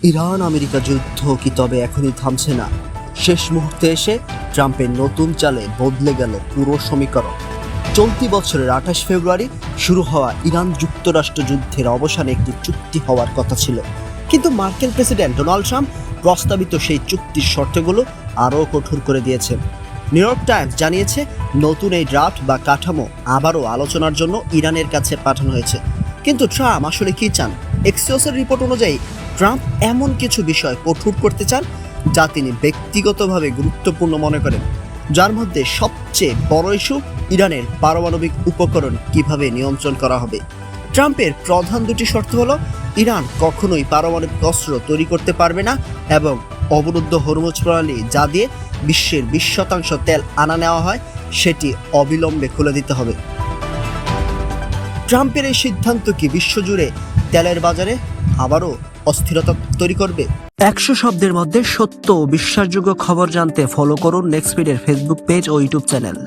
Iran America যুদ্ধ কি তবে এখনই থামছে না? শেষ মুহূর্তে এসে ট্রাম্পের নতুন চালে বদলে গেল পুরো সমীকরণ। চলতি বছরের 28 ফেব্রুয়ারি শুরু হওয়া ইরান যুক্তরাষ্ট্র যুদ্ধের অবসানে একটি চুক্তি হওয়ার কথা ছিল, কিন্তু মার্কিন প্রেসিডেন্ট ডোনাল্ড ট্রাম্প প্রস্তাবিত সেই চুক্তির শর্তগুলো আরও কঠোর করে দিয়েছেন। নিউ ইয়র্ক টাইমস জানিয়েছে, নতুন এই ড্রাফট বা কাঠামো আবারও আলোচনার জন্য ইরানের কাছে পাঠানো হয়েছে। কিন্তু ট্রাম্প আসলে কি চান? এক্সিওসের রিপোর্ট অনুযায়ী ট্রাম্প এমন কিছু বিষয় কঠোর করতে চান যা তিনি ব্যক্তিগতভাবে গুরুত্বপূর্ণ মনে করেন, যার মধ্যে সবচেয়ে বড় ইস্যু ইরানের পারমাণবিক উপকরণ কিভাবে নিয়ন্ত্রণ করা হবে। ট্রাম্পের প্রধান দুটি শর্ত হলো, ইরান কখনোই পারমাণবিক অস্ত্র তৈরি করতে পারবে না এবং অবরুদ্ধ হরমুজ প্রণালী, যা দিয়ে বিশ্বের 20% তেল আনা নেওয়া হয়, সেটি অবিলম্বে খুলে দিতে হবে। ট্রাম্পের এই সিদ্ধান্ত কি বিশ্বজুড়ে তেলের বাজারে আবারও অস্থিরতা তৈরি করবে? 100 শব্দের মধ্যে সত্য ও বিশ্বাসযোগ্য খবর জানতে ফলো করুন নেক্সট স্পিডের ফেসবুক পেজ ও ইউটিউব চ্যানেল।